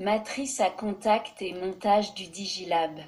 Matrice à contact et montage du Digilab.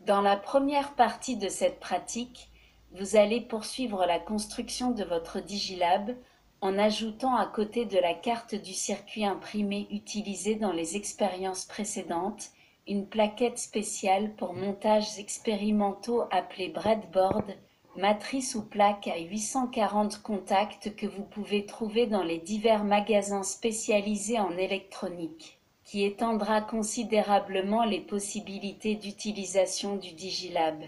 Dans la première partie de cette pratique, vous allez poursuivre la construction de votre Digilab en ajoutant à côté de la carte du circuit imprimé utilisée dans les expériences précédentes, une plaquette spéciale pour montages expérimentaux appelée breadboard, matrice ou plaque à 840 contacts que vous pouvez trouver dans les divers magasins spécialisés en électronique, qui étendra considérablement les possibilités d'utilisation du Digilab.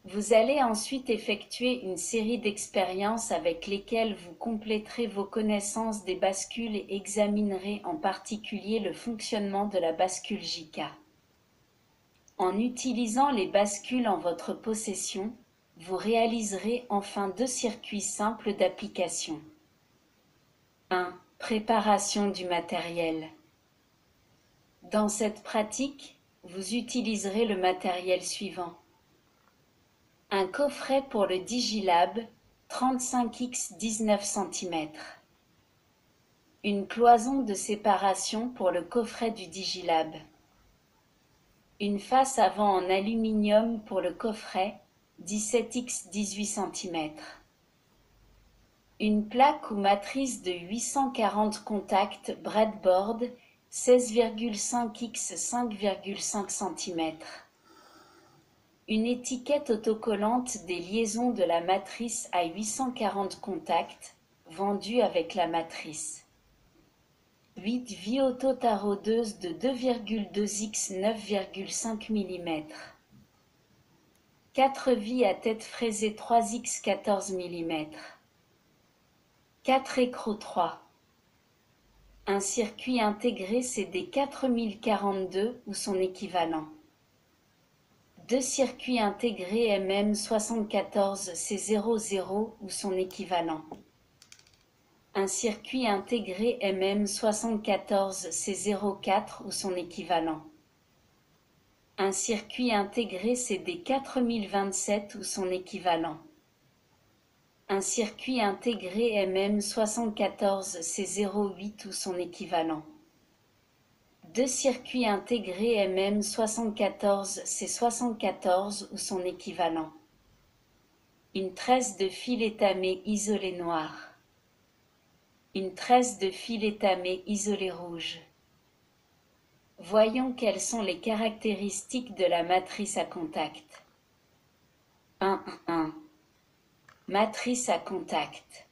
Vous allez ensuite effectuer une série d'expériences avec lesquelles vous compléterez vos connaissances des bascules et examinerez en particulier le fonctionnement de la bascule JK. En utilisant les bascules en votre possession, vous réaliserez enfin 2 circuits simples d'application. 1. Préparation du matériel. Dans cette pratique, vous utiliserez le matériel suivant. Un coffret pour le Digilab, 35x 19 cm. Une cloison de séparation pour le coffret du Digilab. Une face avant en aluminium pour le coffret, 17x 18 cm. Une plaque ou matrice de 840 contacts breadboard, 16,5x 5,5 cm. Une étiquette autocollante des liaisons de la matrice à 840 contacts, vendue avec la matrice. 8 vis auto-taraudeuses de 2,2x 9,5 mm. 4 vis à tête fraisée 3x 14 mm. 4 écrous 3. Un circuit intégré CD 4042 ou son équivalent. 2 circuits intégrés MM74C00 ou son équivalent. Un circuit intégré MM74C04 ou son équivalent. Un circuit intégré CD 4027 ou son équivalent. Un circuit intégré MM74C08 ou son équivalent. 2 circuits intégrés MM74C74 ou son équivalent. Une tresse de fil étamé isolé noir. Une tresse de fil étamé isolé rouge. Voyons quelles sont les caractéristiques de la matrice à contact. 1.1. Matrice à contact.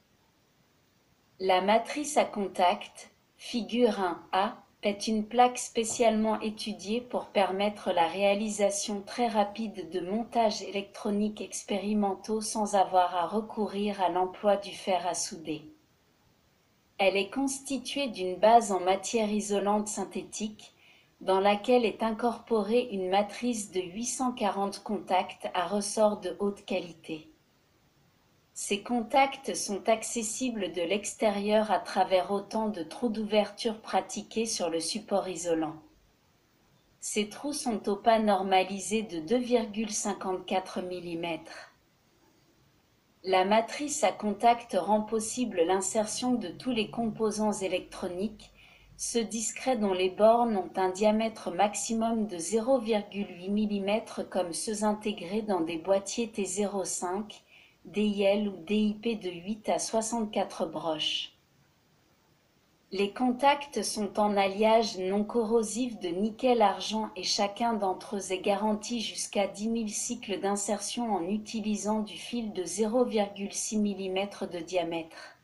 La matrice à contact, figure 1A, est une plaque spécialement étudiée pour permettre la réalisation très rapide de montages électroniques expérimentaux sans avoir à recourir à l'emploi du fer à souder. Elle est constituée d'une base en matière isolante synthétique, dans laquelle est incorporée une matrice de 840 contacts à ressort de haute qualité. Ces contacts sont accessibles de l'extérieur à travers autant de trous d'ouverture pratiqués sur le support isolant. Ces trous sont au pas normalisé de 2,54 mm. La matrice à contact rend possible l'insertion de tous les composants électroniques, ceux discrets dont les bornes ont un diamètre maximum de 0,8 mm comme ceux intégrés dans des boîtiers T05, DIL ou DIP de 8 à 64 broches. Les contacts sont en alliage non corrosif de nickel-argent et chacun d'entre eux est garanti jusqu'à 10 000 cycles d'insertion en utilisant du fil de 0,6 mm de diamètre.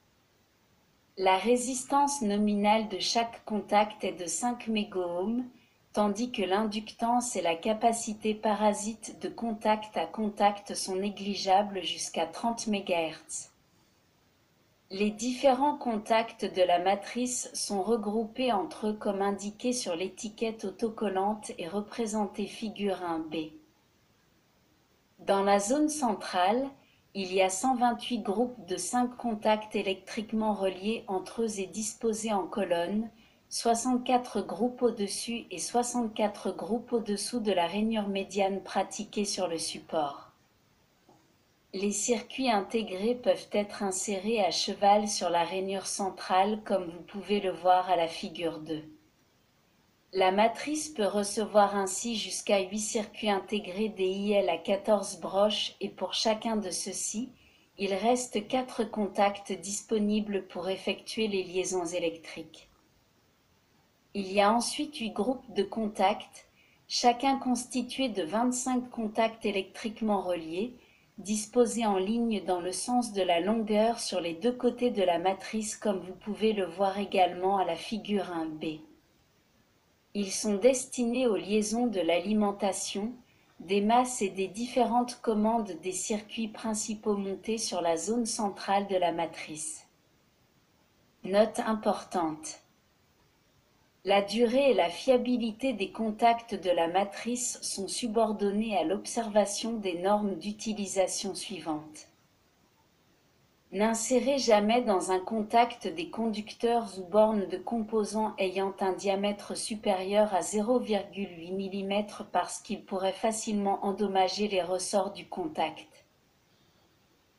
La résistance nominale de chaque contact est de 5 mégaohms, tandis que l'inductance et la capacité parasite de contact à contact sont négligeables jusqu'à 30 MHz. Les différents contacts de la matrice sont regroupés entre eux comme indiqué sur l'étiquette autocollante et représentés figure 1B. Dans la zone centrale, il y a 128 groupes de 5 contacts électriquement reliés entre eux et disposés en colonne, 64 groupes au-dessus et 64 groupes au-dessous de la rainure médiane pratiquée sur le support. Les circuits intégrés peuvent être insérés à cheval sur la rainure centrale comme vous pouvez le voir à la figure 2. La matrice peut recevoir ainsi jusqu'à 8 circuits intégrés DIL à 14 broches et pour chacun de ceux-ci, il reste 4 contacts disponibles pour effectuer les liaisons électriques. Il y a ensuite 8 groupes de contacts, chacun constitué de 25 contacts électriquement reliés, disposés en ligne dans le sens de la longueur sur les deux côtés de la matrice comme vous pouvez le voir également à la figure 1b. Ils sont destinés aux liaisons de l'alimentation, des masses et des différentes commandes des circuits principaux montés sur la zone centrale de la matrice. Note importante. La durée et la fiabilité des contacts de la matrice sont subordonnées à l'observation des normes d'utilisation suivantes. N'insérez jamais dans un contact des conducteurs ou bornes de composants ayant un diamètre supérieur à 0,8 mm parce qu'il pourrait facilement endommager les ressorts du contact.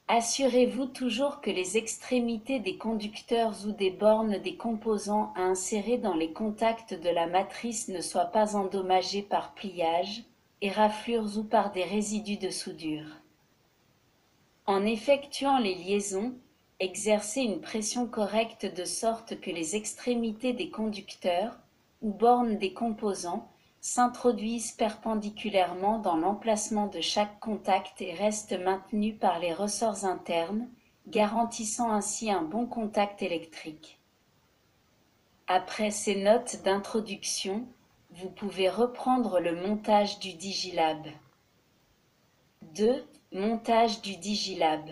Assurez-vous toujours que les extrémités des conducteurs ou des bornes des composants à insérer dans les contacts de la matrice ne soient pas endommagées par pliage, éraflures ou par des résidus de soudure. En effectuant les liaisons, exercez une pression correcte de sorte que les extrémités des conducteurs ou bornes des composants s'introduisent perpendiculairement dans l'emplacement de chaque contact et restent maintenues par les ressorts internes, garantissant ainsi un bon contact électrique. Après ces notes d'introduction, vous pouvez reprendre le montage du Digilab. 2. Montage du Digilab.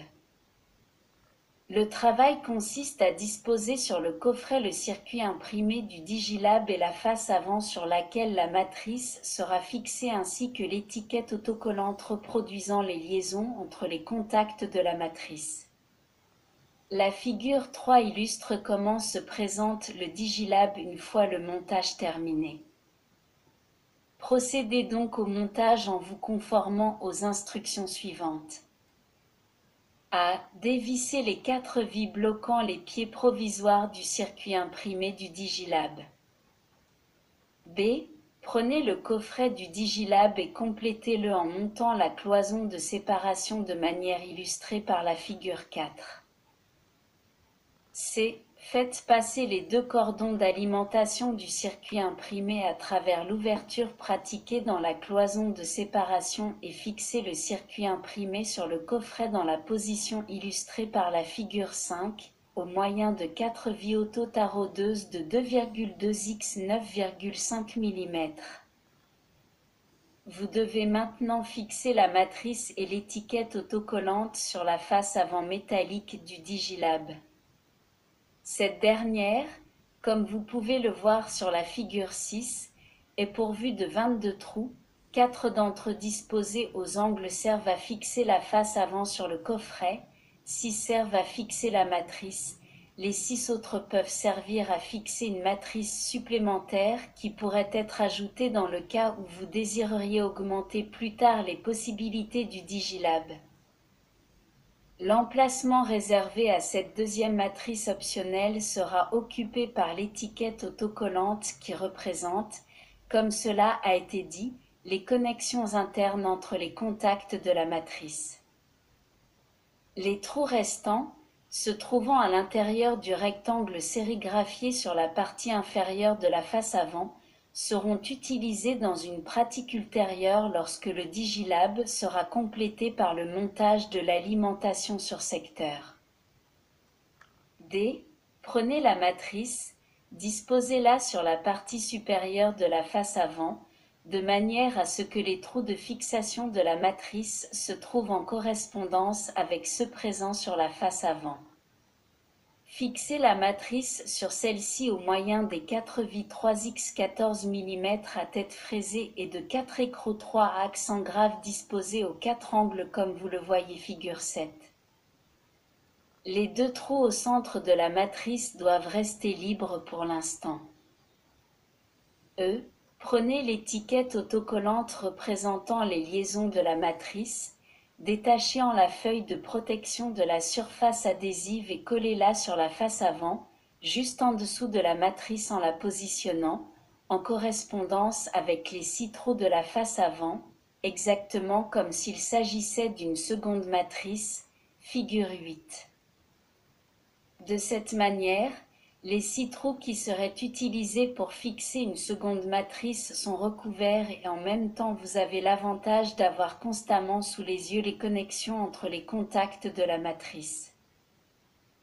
Le travail consiste à disposer sur le coffret le circuit imprimé du Digilab et la face avant sur laquelle la matrice sera fixée ainsi que l'étiquette autocollante reproduisant les liaisons entre les contacts de la matrice. La figure 3 illustre comment se présente le Digilab une fois le montage terminé. Procédez donc au montage en vous conformant aux instructions suivantes. A. Dévissez les 4 vis bloquant les pieds provisoires du circuit imprimé du Digilab. B. Prenez le coffret du Digilab et complétez-le en montant la cloison de séparation de manière illustrée par la figure 4. C. Faites passer les 2 cordons d'alimentation du circuit imprimé à travers l'ouverture pratiquée dans la cloison de séparation et fixez le circuit imprimé sur le coffret dans la position illustrée par la figure 5, au moyen de 4 vis auto-taraudeuses de 2,2 x 9,5 mm. Vous devez maintenant fixer la matrice et l'étiquette autocollante sur la face avant métallique du Digilab. Cette dernière, comme vous pouvez le voir sur la figure 6, est pourvue de 22 trous, 4 d'entre eux disposés aux angles servent à fixer la face avant sur le coffret, 6 servent à fixer la matrice, les 6 autres peuvent servir à fixer une matrice supplémentaire qui pourrait être ajoutée dans le cas où vous désireriez augmenter plus tard les possibilités du Digilab. L'emplacement réservé à cette deuxième matrice optionnelle sera occupé par l'étiquette autocollante qui représente, comme cela a été dit, les connexions internes entre les contacts de la matrice. Les trous restants, se trouvant à l'intérieur du rectangle sérigraphié sur la partie inférieure de la face avant, seront utilisés dans une pratique ultérieure lorsque le Digilab sera complété par le montage de l'alimentation sur secteur. D. Prenez la matrice, disposez-la sur la partie supérieure de la face avant, de manière à ce que les trous de fixation de la matrice se trouvent en correspondance avec ceux présents sur la face avant. Fixez la matrice sur celle-ci au moyen des 4 vis 3 x 14 mm à tête fraisée et de 4 écrous 3 à accent grave disposés aux 4 angles comme vous le voyez figure 7. Les 2 trous au centre de la matrice doivent rester libres pour l'instant. E. Prenez l'étiquette autocollante représentant les liaisons de la matrice, détachez-en la feuille de protection de la surface adhésive et collez-la sur la face avant, juste en dessous de la matrice en la positionnant, en correspondance avec les 6 trous de la face avant, exactement comme s'il s'agissait d'une seconde matrice, figure 8. De cette manière, les 6 trous qui seraient utilisés pour fixer une seconde matrice sont recouverts et en même temps vous avez l'avantage d'avoir constamment sous les yeux les connexions entre les contacts de la matrice.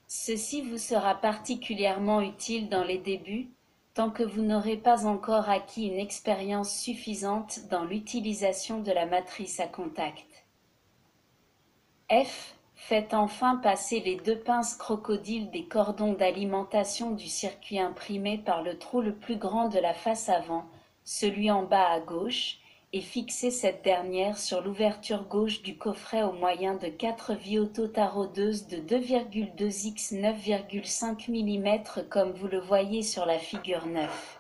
Ceci vous sera particulièrement utile dans les débuts, tant que vous n'aurez pas encore acquis une expérience suffisante dans l'utilisation de la matrice à contact. F. Faites enfin passer les 2 pinces crocodiles des cordons d'alimentation du circuit imprimé par le trou le plus grand de la face avant, celui en bas à gauche, et fixez cette dernière sur l'ouverture gauche du coffret au moyen de 4 vis auto-taraudeuses de 2,2 x 9,5 mm comme vous le voyez sur la figure 9.